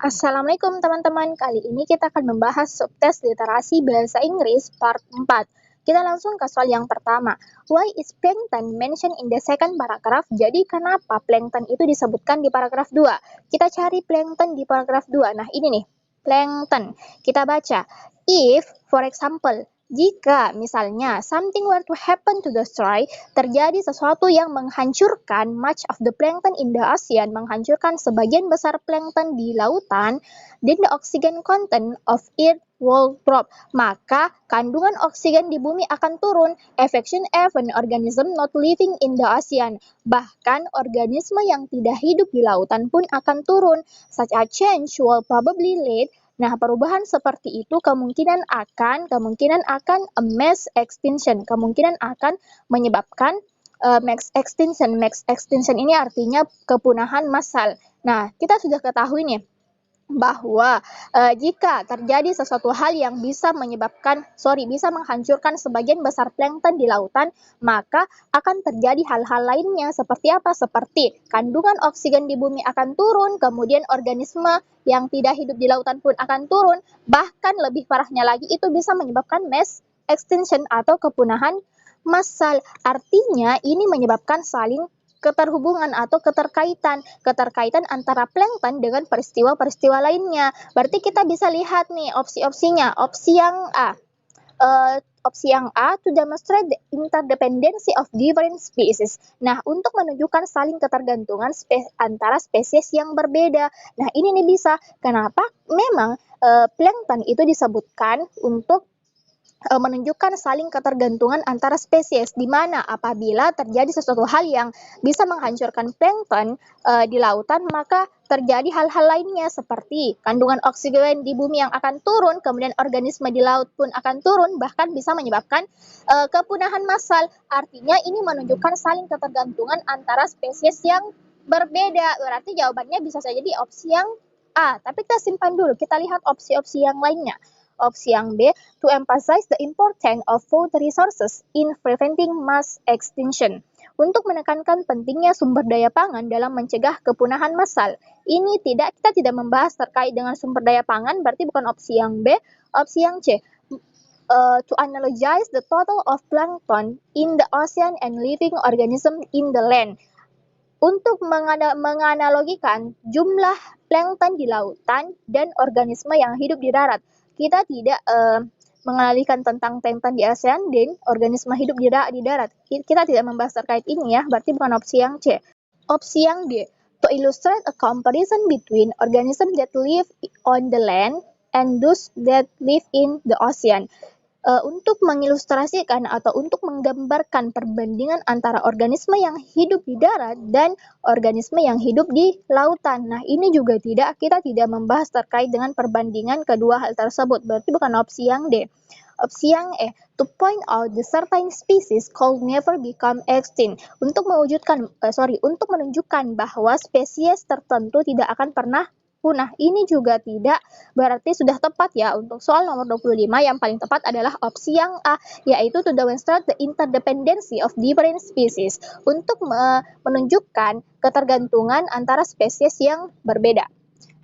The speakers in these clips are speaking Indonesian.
Assalamualaikum teman-teman, kali ini kita akan membahas subtes literasi bahasa Inggris part 4. Kita langsung ke soal yang pertama. Why is plankton mentioned in the second paragraph? Jadi kenapa plankton itu disebutkan di paragraf 2? Kita cari plankton di paragraf 2. Nah ini nih, plankton. Kita baca, if, for example, jika misalnya something were to happen to the stroy, terjadi sesuatu yang menghancurkan much of the plankton in the ocean, menghancurkan sebagian besar plankton di lautan, then the oxygen content of it will drop. Maka kandungan oksigen di bumi akan turun. Affection of an organism not living in the ocean. Bahkan organisme yang tidak hidup di lautan pun akan turun. Such a change will probably lead. Nah, perubahan seperti itu kemungkinan akan a mass extinction, kemungkinan akan menyebabkan mass extinction. Mass extinction ini artinya kepunahan massal. Nah, kita sudah ketahui nih bahwa jika terjadi sesuatu hal yang bisa menghancurkan sebagian besar plankton di lautan, maka akan terjadi hal-hal lainnya seperti apa? Seperti kandungan oksigen di bumi akan turun, kemudian organisme yang tidak hidup di lautan pun akan turun, bahkan lebih parahnya lagi itu bisa menyebabkan mass extinction atau kepunahan massal. Artinya ini menyebabkan saling keterhubungan atau keterkaitan antara plankton dengan peristiwa-peristiwa lainnya. Berarti kita bisa lihat nih opsi-opsinya. Opsi yang A to demonstrate the interdependency of different species. Nah, untuk menunjukkan saling ketergantungan antara spesies yang berbeda. Nah, ini nih bisa. Kenapa? Memang plankton itu disebutkan untuk menunjukkan saling ketergantungan antara spesies, di mana apabila terjadi sesuatu hal yang bisa menghancurkan plankton di lautan, maka terjadi hal-hal lainnya seperti kandungan oksigen di bumi yang akan turun, kemudian organisme di laut pun akan turun, bahkan bisa menyebabkan kepunahan massal. Artinya ini menunjukkan saling ketergantungan antara spesies yang berbeda. Berarti jawabannya bisa saja di opsi yang A. Tapi kita simpan dulu, kita lihat opsi-opsi yang lainnya. Opsi yang B, to emphasize the importance of food resources in preventing mass extinction. Untuk menekankan pentingnya sumber daya pangan dalam mencegah kepunahan massal. Kita tidak membahas terkait dengan sumber daya pangan, berarti bukan opsi yang B. Opsi yang C, to analogize the total of plankton in the ocean and living organism in the land. Untuk menganalogikan jumlah plankton di lautan dan organisme yang hidup di darat. Kita tidak mengalihkan tentang plankton di ocean dan organisme hidup di darat. Kita tidak membahas terkait ini ya, berarti bukan opsi yang C. Opsi yang D, to illustrate a comparison between organisms that live on the land and those that live in the ocean. Untuk mengilustrasikan atau untuk menggambarkan perbandingan antara organisme yang hidup di darat dan organisme yang hidup di lautan. Nah, ini juga kita tidak membahas terkait dengan perbandingan kedua hal tersebut. Berarti bukan opsi yang D. Opsi yang E, to point out the certain species could never become extinct. Untuk menunjukkan bahwa spesies tertentu tidak akan pernah punah. Ini juga tidak berarti sudah tepat ya. Untuk soal nomor 25 yang paling tepat adalah opsi yang A, yaitu to demonstrate the interdependency of different species, untuk menunjukkan ketergantungan antara spesies yang berbeda.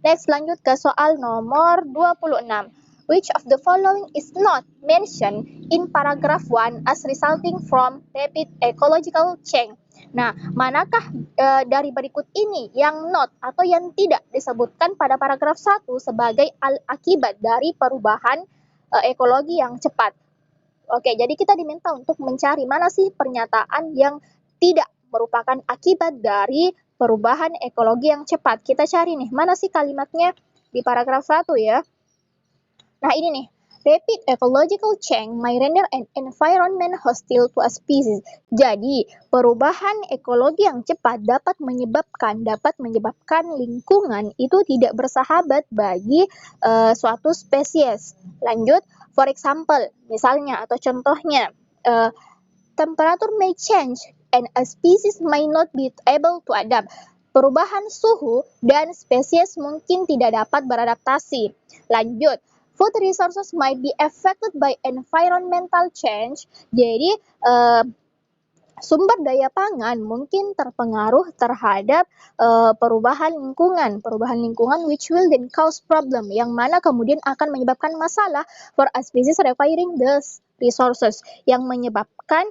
Next, lanjut ke soal nomor 26. Which of the following is not mentioned in paragraph 1 as resulting from rapid ecological change? Nah, manakah dari berikut ini yang not atau yang tidak disebutkan pada paragraf 1 sebagai akibat dari perubahan ekologi yang cepat? Oke, jadi kita diminta untuk mencari mana sih pernyataan yang tidak merupakan akibat dari perubahan ekologi yang cepat. Kita cari nih, mana sih kalimatnya di paragraf 1 ya. Nah, ini nih. Rapid ecological change may render an environment hostile to a species. Jadi, perubahan ekologi yang cepat dapat menyebabkan lingkungan itu tidak bersahabat bagi suatu spesies. Lanjut, for example, misalnya atau contohnya, temperature may change and a species may not be able to adapt. Perubahan suhu dan spesies mungkin tidak dapat beradaptasi. Lanjut, food resources might be affected by environmental change. Jadi, sumber daya pangan mungkin terpengaruh terhadap perubahan lingkungan which will then cause problem, yang mana kemudian akan menyebabkan masalah for a species requiring the resources, yang menyebabkan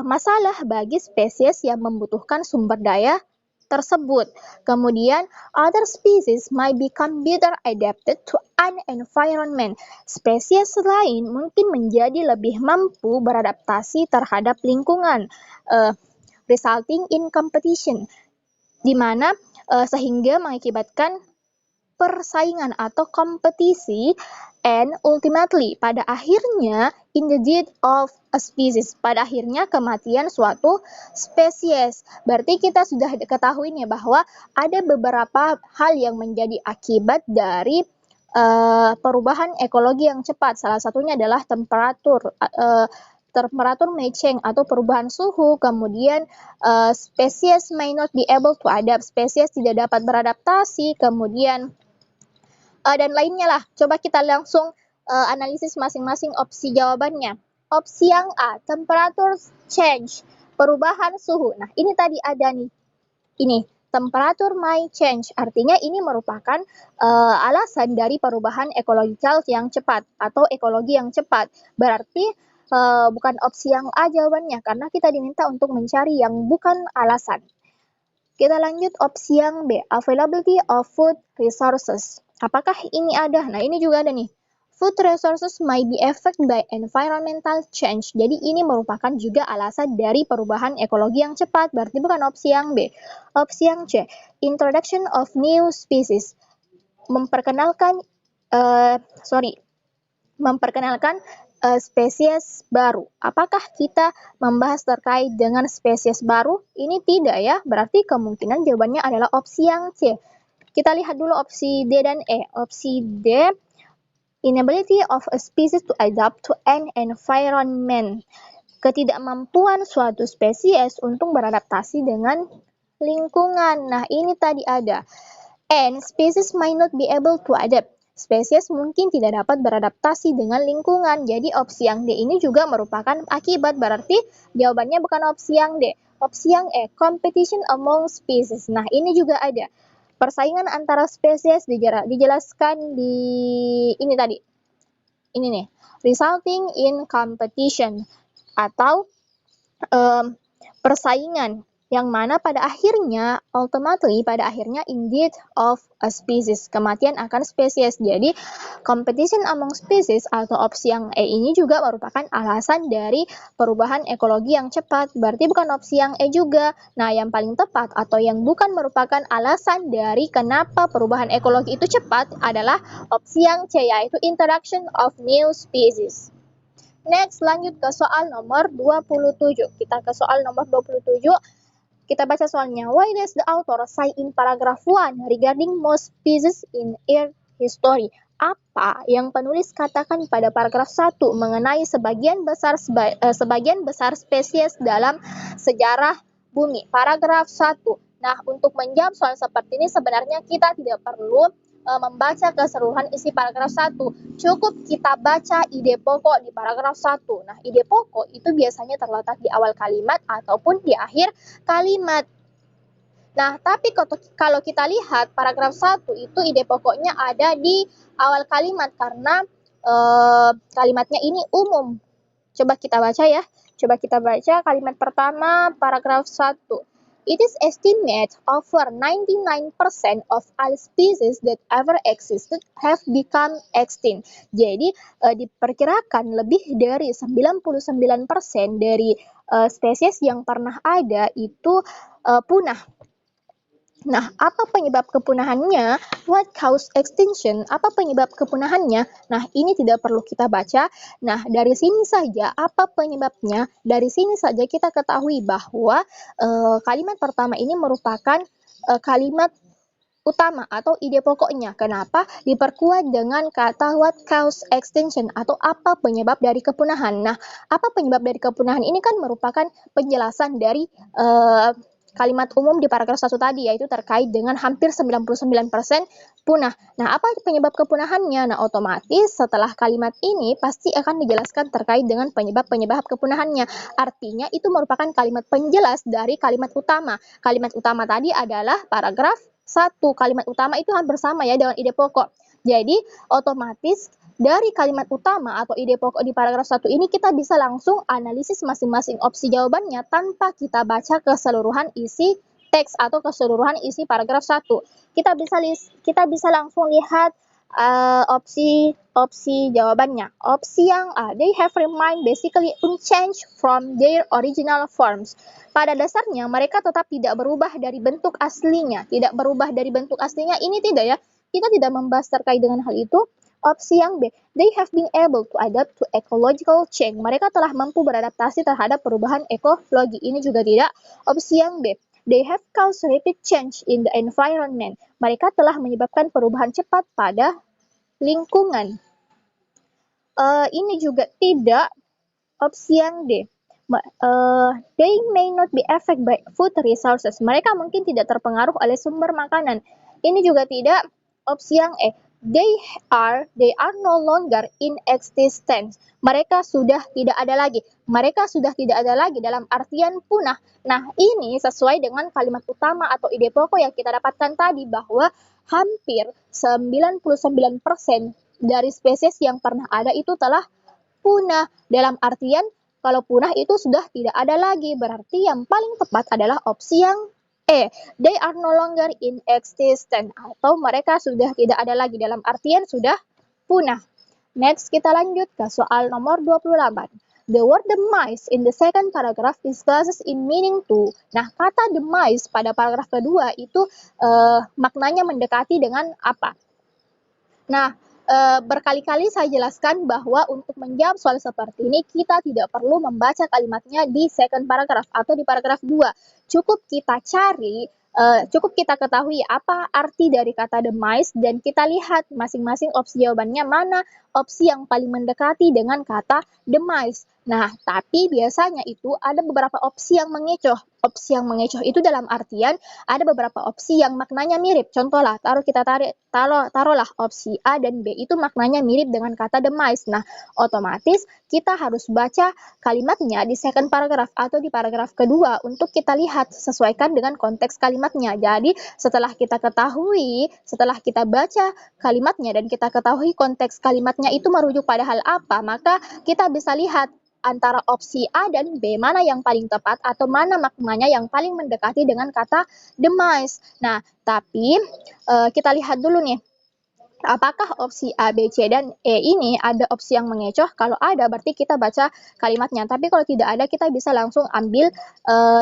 masalah bagi spesies yang membutuhkan sumber daya tersebut. Kemudian, other species might become better adapted to an environment. Spesies lain mungkin menjadi lebih mampu beradaptasi terhadap lingkungan, resulting in competition, di mana sehingga mengakibatkan persaingan atau kompetisi, and ultimately, pada akhirnya, in the death of a species, pada akhirnya kematian suatu spesies. Berarti kita sudah ketahui nih bahwa ada beberapa hal yang menjadi akibat dari perubahan ekologi yang cepat. Salah satunya adalah temperatur may change atau perubahan suhu, kemudian spesies may not be able to adapt, spesies tidak dapat beradaptasi, kemudian dan lainnya lah. Coba kita langsung analisis masing-masing opsi jawabannya. Opsi yang A, temperature change, perubahan suhu. Nah, ini tadi ada nih. Ini, temperature may change. Artinya ini merupakan alasan dari perubahan ekologikal yang cepat atau ekologi yang cepat. Berarti bukan opsi yang A jawabannya, karena kita diminta untuk mencari yang bukan alasan. Kita lanjut opsi yang B, availability of food resources. Apakah ini ada? Nah, ini juga ada nih. Food resources might be affected by environmental change. Jadi ini merupakan juga alasan dari perubahan ekologi yang cepat. Berarti bukan opsi yang B. Opsi yang C, introduction of new species. Memperkenalkan spesies baru. Apakah kita membahas terkait dengan spesies baru? Ini tidak ya, berarti kemungkinan jawabannya adalah opsi yang C. Kita lihat dulu opsi D dan E. Opsi D, inability of a species to adapt to an environment. Ketidakmampuan suatu spesies untuk beradaptasi dengan lingkungan. Nah, ini tadi ada. And species might not be able to adapt. Spesies mungkin tidak dapat beradaptasi dengan lingkungan. Jadi opsi yang D ini juga merupakan akibat, berarti jawabannya bukan opsi yang D. Opsi yang E, competition among species. Nah, ini juga ada. Persaingan antara spesies dijelaskan di ini tadi. Ini nih, resulting in competition atau persaingan, yang mana pada akhirnya, ultimately, pada akhirnya in death of a species, kematian akan spesies. Jadi, competition among species atau opsi yang E ini juga merupakan alasan dari perubahan ekologi yang cepat. Berarti bukan opsi yang E juga. Nah, yang paling tepat atau yang bukan merupakan alasan dari kenapa perubahan ekologi itu cepat adalah opsi yang C, yaitu introduction of new species. Next, lanjut ke soal nomor 27. Kita ke soal nomor 27. Kita baca soalnya. Why does the author say in paragraph 1 regarding most species in Earth history? Apa yang penulis katakan pada paragraf 1 mengenai sebagian besar spesies dalam sejarah bumi? Paragraf 1. Nah, untuk menjawab soal seperti ini sebenarnya kita tidak perlu membaca keseluruhan isi paragraf 1. Cukup kita baca ide pokok di paragraf 1. Nah, ide pokok itu biasanya terletak di awal kalimat ataupun di akhir kalimat. Nah, tapi kalau kita lihat paragraf 1 itu ide pokoknya ada di awal kalimat karena kalimatnya ini umum. Coba kita baca ya. Coba kita baca kalimat pertama paragraf 1. It is estimated over 99% of all species that ever existed have become extinct. Jadi diperkirakan lebih dari 99% dari spesies yang pernah ada itu punah. Nah, apa penyebab kepunahannya? What caused extinction? Apa penyebab kepunahannya? Nah, ini tidak perlu kita baca. Nah, dari sini saja apa penyebabnya? Dari sini saja kita ketahui bahwa kalimat pertama ini merupakan kalimat utama atau ide pokoknya. Kenapa? Diperkuat dengan kata what caused extinction atau apa penyebab dari kepunahan. Nah, apa penyebab dari kepunahan ini kan merupakan penjelasan dari kalimat umum di paragraf 1 tadi, yaitu terkait dengan hampir 99% punah. Nah, apa penyebab kepunahannya? Nah, otomatis setelah kalimat ini pasti akan dijelaskan terkait dengan penyebab-penyebab kepunahannya. Artinya itu merupakan kalimat penjelas dari kalimat utama. Kalimat utama tadi adalah paragraf 1. Kalimat utama itu hampir sama ya dengan ide pokok. Jadi, otomatis dari kalimat utama atau ide pokok di paragraf 1 ini kita bisa langsung analisis masing-masing opsi jawabannya tanpa kita baca keseluruhan isi teks atau keseluruhan isi paragraf 1. Kita bisa langsung lihat opsi jawabannya. Opsi yang A, they have remained basically unchanged from their original forms. Pada dasarnya mereka tetap tidak berubah dari bentuk aslinya. Tidak berubah dari bentuk aslinya ini tidak ya. Kita tidak membahas terkait dengan hal itu. Opsi yang B, they have been able to adapt to ecological change. Mereka telah mampu beradaptasi terhadap perubahan ekologi. Ini juga tidak. Opsi yang B, they have caused rapid change in the environment. Mereka telah menyebabkan perubahan cepat pada lingkungan. Ini juga tidak. Opsi yang D, they may not be affected by food resources. Mereka mungkin tidak terpengaruh oleh sumber makanan. Ini juga tidak. Opsi yang E, they are no longer in existence. Mereka sudah tidak ada lagi. Mereka sudah tidak ada lagi dalam artian punah. Nah, ini sesuai dengan kalimat utama atau ide pokok yang kita dapatkan tadi bahwa hampir 99% dari spesies yang pernah ada itu telah punah. Dalam artian kalau punah itu sudah tidak ada lagi. Berarti yang paling tepat adalah opsi yang E, they are no longer in existence, atau mereka sudah tidak ada lagi dalam artian sudah punah. Next, kita lanjut ke soal nomor 28. The word demise in the second paragraph discusses in meaning to. Nah, kata demise pada paragraf kedua itu maknanya mendekati dengan apa? Nah, berkali-kali saya jelaskan bahwa untuk menjawab soal seperti ini kita tidak perlu membaca kalimatnya di second paragraph atau di paragraf 2. Cukup kita ketahui apa arti dari kata demise dan kita lihat masing-masing opsi jawabannya mana opsi yang paling mendekati dengan kata demise. Nah, tapi biasanya itu ada beberapa opsi yang mengecoh. Opsi yang mengecoh itu dalam artian ada beberapa opsi yang maknanya mirip. Contohlah, taruhlah opsi A dan B itu maknanya mirip dengan kata demise. Nah, otomatis kita harus baca kalimatnya di second paragraph atau di paragraf kedua untuk kita lihat sesuaikan dengan konteks kalimatnya. Jadi, setelah kita baca kalimatnya dan kita ketahui konteks kalimatnya itu merujuk pada hal apa, maka kita bisa lihat antara opsi A dan B mana yang paling tepat atau mana maknanya yang paling mendekati dengan kata demise. Nah, tapi kita lihat dulu nih. Apakah opsi A, B, C, dan E ini ada opsi yang mengecoh? Kalau ada, berarti kita baca kalimatnya. Tapi kalau tidak ada, kita bisa langsung ambil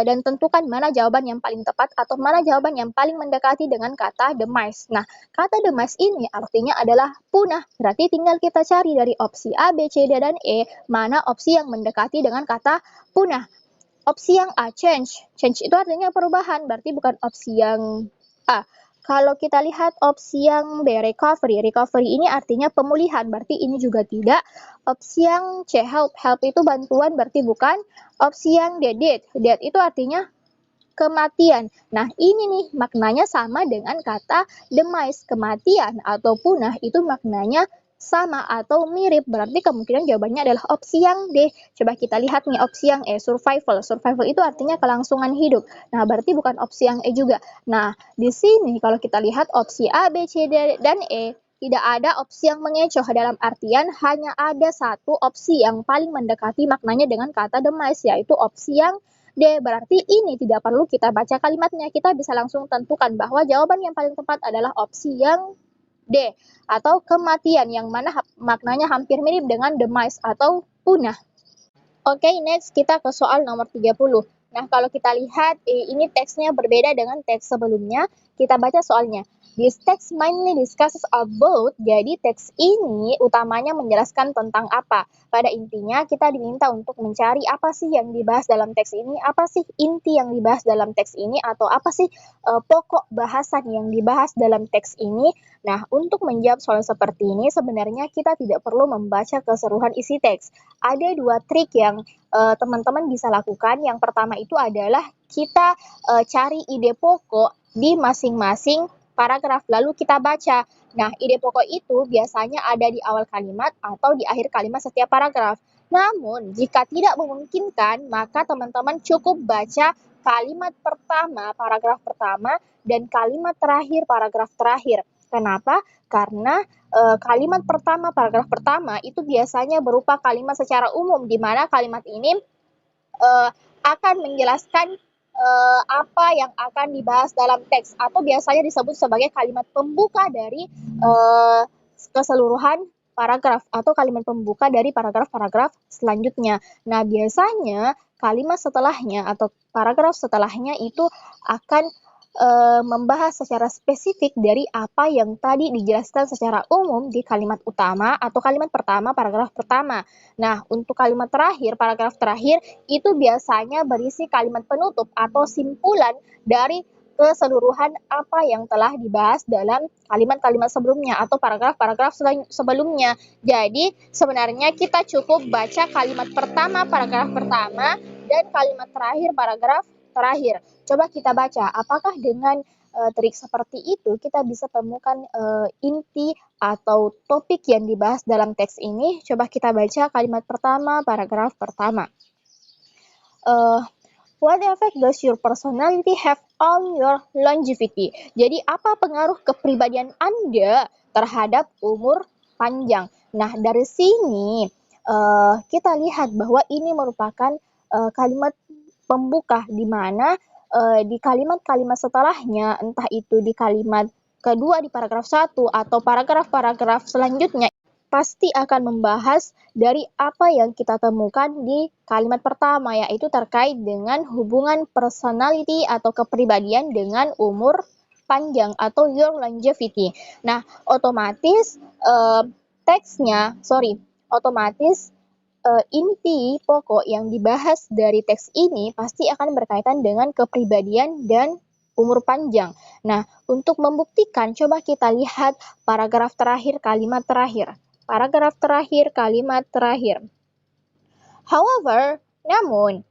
dan tentukan mana jawaban yang paling tepat atau mana jawaban yang paling mendekati dengan kata demise. Nah, kata demise ini artinya adalah punah. Berarti tinggal kita cari dari opsi A, B, C, D, dan E, mana opsi yang mendekati dengan kata punah. Opsi yang A, change. Change itu artinya perubahan, berarti bukan opsi yang A. Kalau kita lihat opsi yang B, recovery. Recovery ini artinya pemulihan, berarti ini juga tidak. Opsi yang C, help. Help itu bantuan, berarti bukan. Opsi yang D, death. Death itu artinya kematian. Nah, ini nih maknanya sama dengan kata demise. Kematian atau punah itu maknanya sama atau mirip, berarti kemungkinan jawabannya adalah opsi yang D. Coba kita lihat nih opsi yang E, survival. Survival itu artinya kelangsungan hidup. Nah, berarti bukan opsi yang E juga. Nah, di sini kalau kita lihat opsi A, B, C, D, dan E, tidak ada opsi yang mengecoh dalam artian hanya ada satu opsi yang paling mendekati maknanya dengan kata demise, yaitu opsi yang D. Berarti ini tidak perlu kita baca kalimatnya, kita bisa langsung tentukan bahwa jawaban yang paling tepat adalah opsi yang D, atau kematian, yang mana maknanya hampir mirip dengan demise atau punah. Oke, next kita ke soal nomor 30. Nah, kalau kita lihat ini teksnya berbeda dengan teks sebelumnya. Kita baca soalnya. This text mainly discusses about, jadi teks ini utamanya menjelaskan tentang apa. Pada intinya kita diminta untuk mencari apa sih yang dibahas dalam teks ini, apa sih inti yang dibahas dalam teks ini, atau apa sih pokok bahasan yang dibahas dalam teks ini. Nah, untuk menjawab soal seperti ini sebenarnya kita tidak perlu membaca keseluruhan isi teks. Ada dua trik yang teman-teman bisa lakukan. Yang pertama itu adalah kita cari ide pokok di masing-masing paragraf, lalu kita baca. Nah, ide pokok itu biasanya ada di awal kalimat atau di akhir kalimat setiap paragraf. Namun, jika tidak memungkinkan, maka teman-teman cukup baca kalimat pertama, paragraf pertama, dan kalimat terakhir, paragraf terakhir. Kenapa? Karena kalimat pertama, paragraf pertama itu biasanya berupa kalimat secara umum, di mana kalimat ini akan menjelaskan apa yang akan dibahas dalam teks, atau biasanya disebut sebagai kalimat pembuka dari keseluruhan paragraf atau kalimat pembuka dari paragraf-paragraf selanjutnya. Nah, biasanya kalimat setelahnya atau paragraf setelahnya itu akan membahas secara spesifik dari apa yang tadi dijelaskan secara umum di kalimat utama atau kalimat pertama, paragraf pertama. Nah, untuk kalimat terakhir, paragraf terakhir, itu biasanya berisi kalimat penutup atau simpulan dari keseluruhan apa yang telah dibahas dalam kalimat-kalimat sebelumnya atau paragraf-paragraf sebelumnya. Jadi, sebenarnya kita cukup baca kalimat pertama, paragraf pertama, dan kalimat terakhir, paragraf terakhir. Coba kita baca, apakah dengan trik seperti itu kita bisa temukan inti atau topik yang dibahas dalam teks ini. Coba kita baca kalimat pertama, paragraf pertama. What effect does your personality have on your longevity? Jadi apa pengaruh kepribadian Anda terhadap umur panjang? Nah, dari sini kita lihat bahwa ini merupakan kalimat pembuka, di mana di kalimat-kalimat setelahnya, entah itu di kalimat kedua di paragraf 1 atau paragraf-paragraf selanjutnya, pasti akan membahas dari apa yang kita temukan di kalimat pertama, yaitu terkait dengan hubungan personality atau kepribadian dengan umur panjang atau your longevity. Nah, otomatis inti pokok yang dibahas dari teks ini pasti akan berkaitan dengan kepribadian dan umur panjang. Nah, untuk membuktikan, coba kita lihat paragraf terakhir, kalimat terakhir. Paragraf terakhir, kalimat terakhir. However, namun,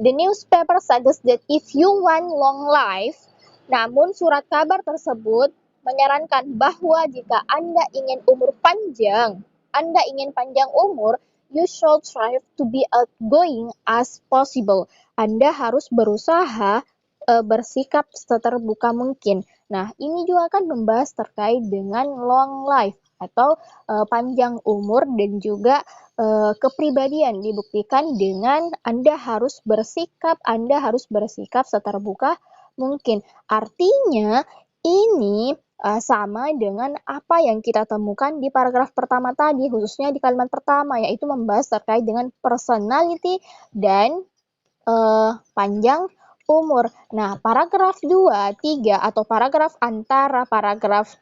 the newspaper suggests that if you want long life, namun surat kabar tersebut menyarankan bahwa jika Anda ingin umur panjang, Anda ingin panjang umur, you should strive to be outgoing as possible. Anda harus berusaha bersikap seterbuka mungkin. Nah, ini juga akan membahas terkait dengan long life atau panjang umur dan juga kepribadian, dibuktikan dengan Anda harus bersikap seterbuka mungkin. Artinya ini sama dengan apa yang kita temukan di paragraf pertama tadi, khususnya di kalimat pertama, yaitu membahas terkait dengan personality dan panjang umur. Nah, paragraf 2, 3, atau paragraf antara paragraf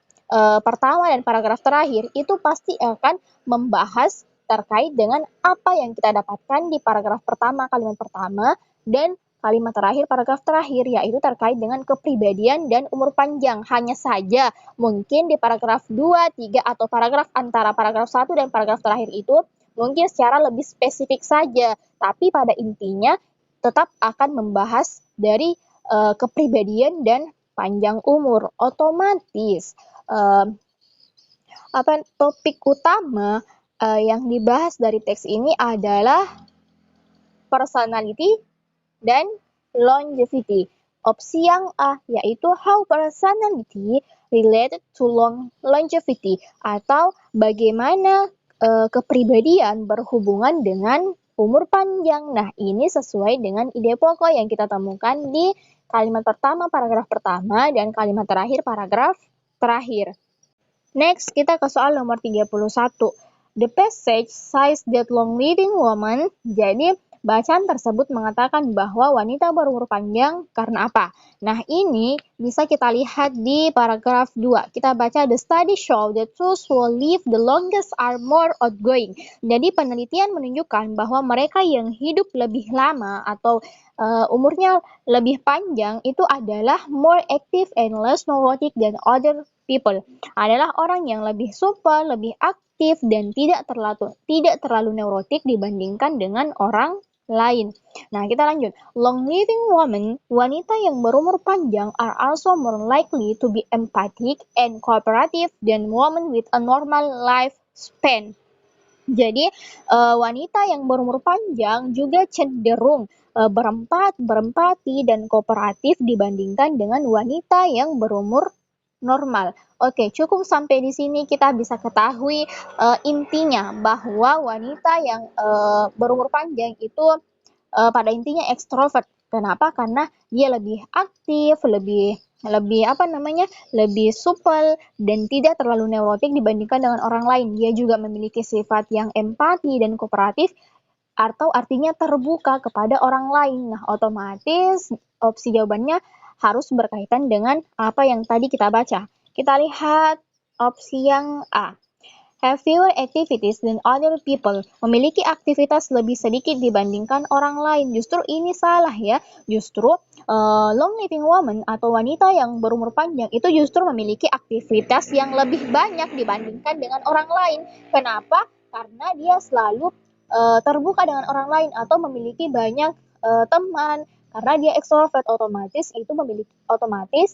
pertama dan paragraf terakhir itu pasti akan membahas terkait dengan apa yang kita dapatkan di paragraf pertama, kalimat pertama, dan kalimat terakhir, paragraf terakhir, yaitu terkait dengan kepribadian dan umur panjang. Hanya saja mungkin di paragraf 2, 3, atau paragraf antara paragraf 1 dan paragraf terakhir itu mungkin secara lebih spesifik saja, tapi pada intinya tetap akan membahas dari kepribadian dan panjang umur. Otomatis topik utama yang dibahas dari teks ini adalah personality dan longevity. Opsi yang A yaitu how personality related to longevity, atau bagaimana kepribadian berhubungan dengan umur panjang. Nah, ini sesuai dengan ide pokok yang kita temukan di kalimat pertama, paragraf pertama, dan kalimat terakhir, paragraf terakhir. Next, kita ke soal nomor 31. The passage says that long living women, jadi bacaan tersebut mengatakan bahwa wanita berumur panjang karena apa? Nah, ini bisa kita lihat di paragraf 2. Kita baca, the study show that those who live the longest are more outgoing. Jadi penelitian menunjukkan bahwa mereka yang hidup lebih lama atau umurnya lebih panjang itu adalah more active and less neurotic than other people. Adalah orang yang lebih supel, lebih aktif dan tidak terlalu neurotik dibandingkan dengan orang lain. Nah, kita lanjut. Long living women, wanita yang berumur panjang, are also more likely to be empathic and cooperative than women with a normal lifespan. Jadi, wanita yang berumur panjang juga cenderung berempati dan kooperatif dibandingkan dengan wanita yang berumur normal. Oke, cukup sampai di sini kita bisa ketahui intinya bahwa wanita yang berumur panjang itu pada intinya ekstrovert. Kenapa? Karena dia lebih aktif, lebih lebih apa namanya, lebih supel dan tidak terlalu neurotik dibandingkan dengan orang lain. Dia juga memiliki sifat yang empati dan kooperatif atau artinya terbuka kepada orang lain. Nah, otomatis opsi jawabannya harus berkaitan dengan apa yang tadi kita baca. Kita lihat opsi yang A. Have fewer activities than other people. Memiliki aktivitas lebih sedikit dibandingkan orang lain. Justru ini salah ya. Justru long living woman atau wanita yang berumur panjang itu justru memiliki aktivitas yang lebih banyak dibandingkan dengan orang lain. Kenapa? Karena dia selalu terbuka dengan orang lain atau memiliki banyak teman. Karena dia ekstrovert, otomatis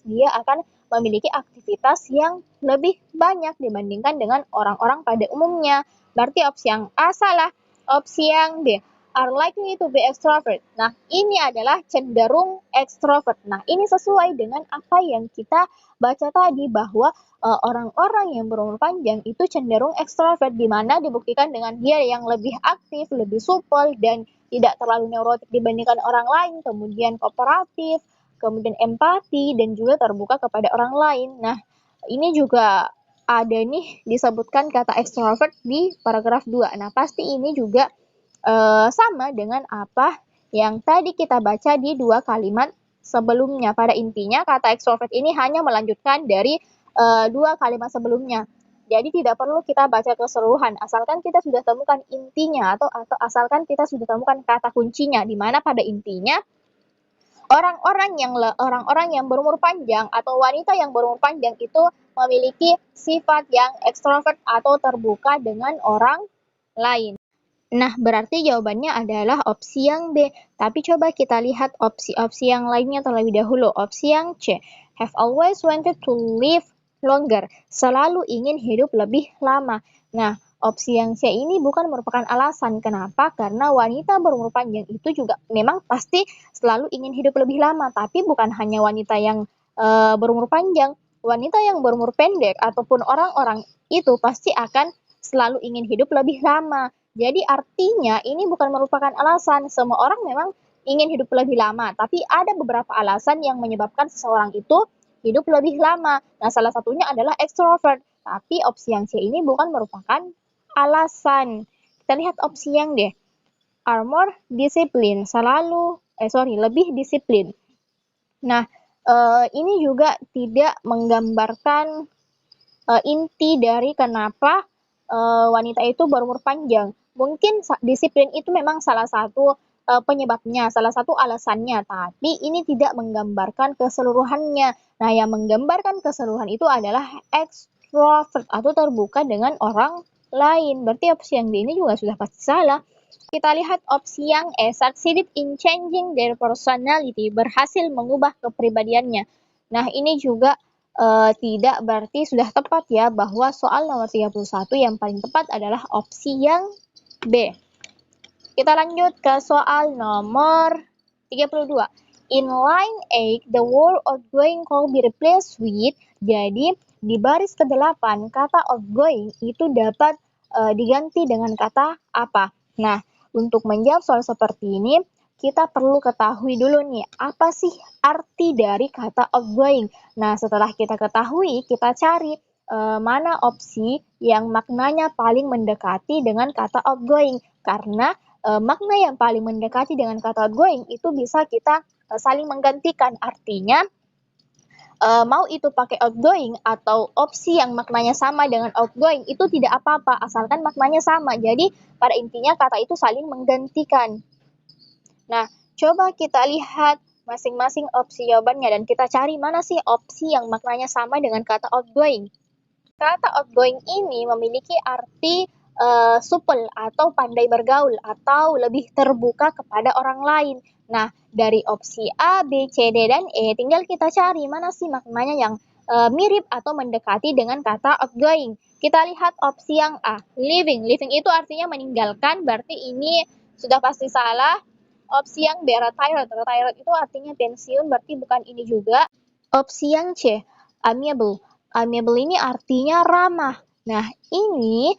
dia akan memiliki aktivitas yang lebih banyak dibandingkan dengan orang-orang pada umumnya. Berarti opsi yang A salah. Opsi yang B, are likely to be extrovert. Nah, ini adalah cenderung extrovert. Nah, ini sesuai dengan apa yang kita baca tadi bahwa orang-orang yang berumur panjang itu cenderung extrovert, di mana dibuktikan dengan dia yang lebih aktif, lebih supel, dan tidak terlalu neurotik dibandingkan orang lain, kemudian kooperatif, kemudian empati, dan juga terbuka kepada orang lain. Nah, ini juga ada nih disebutkan kata extrovert di paragraf 2. Nah, pasti ini juga sama dengan apa yang tadi kita baca di 2 kalimat sebelumnya. Pada intinya, kata extrovert ini hanya melanjutkan dari 2 kalimat sebelumnya. Jadi tidak perlu kita baca keseluruhan, asalkan kita sudah temukan intinya atau asalkan kita sudah temukan kata kuncinya, di mana pada intinya orang-orang yang berumur panjang atau wanita yang berumur panjang itu memiliki sifat yang ekstrovert atau terbuka dengan orang lain. Nah, berarti jawabannya adalah opsi yang B. Tapi coba kita lihat opsi-opsi yang lainnya terlebih dahulu. Opsi yang C. Have always wanted to live longer. Selalu ingin hidup lebih lama. Nah, opsi yang C ini bukan merupakan alasan. Kenapa? Karena wanita berumur panjang itu juga memang pasti selalu ingin hidup lebih lama. Tapi bukan hanya wanita yang berumur panjang. Wanita yang berumur pendek ataupun orang-orang itu pasti akan selalu ingin hidup lebih lama. Jadi artinya ini bukan merupakan alasan. Semua orang memang ingin hidup lebih lama, tapi ada beberapa alasan yang menyebabkan seseorang itu hidup lebih lama. Nah, salah satunya adalah extrovert. Tapi opsi yang C ini bukan merupakan alasan. Kita lihat opsi yang D. Are more discipline. Lebih disiplin. Nah, ini juga tidak menggambarkan inti dari kenapa wanita itu berumur panjang. Mungkin disiplin itu memang salah satu penyebabnya, salah satu alasannya, tapi ini tidak menggambarkan keseluruhannya. Nah, yang menggambarkan keseluruhan itu adalah extrovert atau terbuka dengan orang lain. Berarti opsi yang D ini juga sudah pasti salah. Kita lihat opsi yang E, succeeded in changing their personality, berhasil mengubah kepribadiannya. Nah, ini juga tidak berarti sudah tepat ya, bahwa soal nomor 31 yang paling tepat adalah opsi yang B. Kita lanjut ke soal nomor 32. In line 8, the word outgoing can be replaced with. Jadi, di baris ke-8, kata outgoing itu dapat diganti dengan kata apa? Nah, untuk menjawab soal seperti ini, kita perlu ketahui dulu nih, apa sih arti dari kata outgoing. Nah, setelah kita ketahui, kita cari mana opsi yang maknanya paling mendekati dengan kata outgoing. Karena makna yang paling mendekati dengan kata outgoing itu bisa kita saling menggantikan. Artinya, mau itu pakai outgoing atau opsi yang maknanya sama dengan outgoing itu tidak apa-apa, asalkan maknanya sama. Jadi, pada intinya kata itu saling menggantikan. Nah, coba kita lihat masing-masing opsi jawabannya dan kita cari mana sih opsi yang maknanya sama dengan kata outgoing. Kata outgoing ini memiliki arti supel atau pandai bergaul atau lebih terbuka kepada orang lain. Nah, dari opsi A, B, C, D, dan E, tinggal kita cari mana sih maknanya yang mirip atau mendekati dengan kata outgoing. Kita lihat opsi yang A, living. Living itu artinya meninggalkan, berarti ini sudah pasti salah. Opsi yang B, retired. Retired itu artinya pensiun, berarti bukan ini juga. Opsi yang C, amiable. Amiable ini artinya ramah. Nah, ini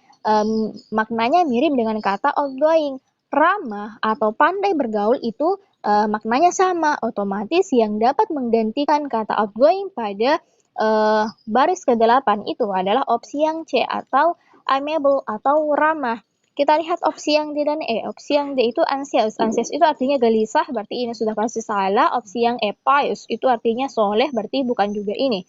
maknanya mirip dengan kata outgoing. Ramah atau pandai bergaul itu maknanya sama. Otomatis yang dapat menggantikan kata outgoing pada baris ke-8 itu adalah opsi yang C atau amiable atau ramah. Kita lihat opsi yang D dan E. Opsi yang D itu anxious. Anxious itu artinya gelisah, berarti ini sudah pasti salah. Opsi yang E, pious, itu artinya soleh, berarti bukan juga ini.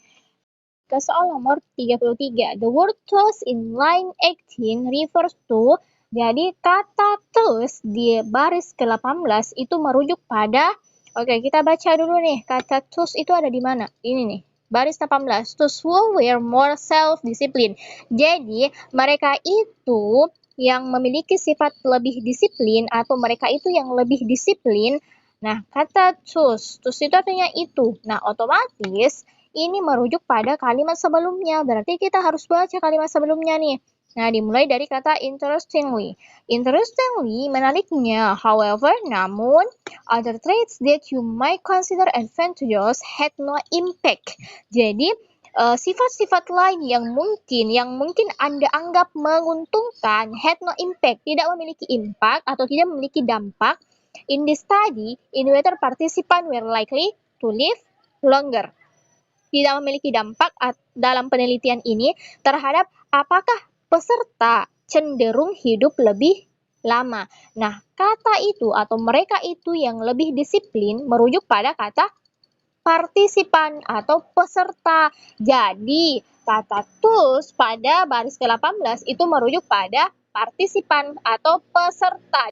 Ke soal nomor 33. The word toast in line 18 refers to, jadi kata toast di baris ke-18 itu merujuk pada, oke kita baca dulu nih, kata toast itu ada di mana? Ini nih, baris 18. Those who were more self-discipline. Jadi, mereka itu yang memiliki sifat lebih disiplin atau mereka itu yang lebih disiplin. Nah, kata toast itu artinya itu. Nah, otomatis ini merujuk pada kalimat sebelumnya. Berarti kita harus baca kalimat sebelumnya nih. Nah, dimulai dari kata interestingly. Interestingly, menariknya. However, namun, other traits that you might consider advantageous had no impact. Jadi, sifat-sifat lain yang mungkin Anda anggap menguntungkan had no impact, tidak memiliki impact atau tidak memiliki dampak in the study in whether participants were likely to live longer. Tidak memiliki dampak dalam penelitian ini terhadap apakah peserta cenderung hidup lebih lama. Nah, kata itu atau mereka itu yang lebih disiplin merujuk pada kata partisipan atau peserta. Jadi, kata tools pada baris ke-18 itu merujuk pada partisipan atau peserta.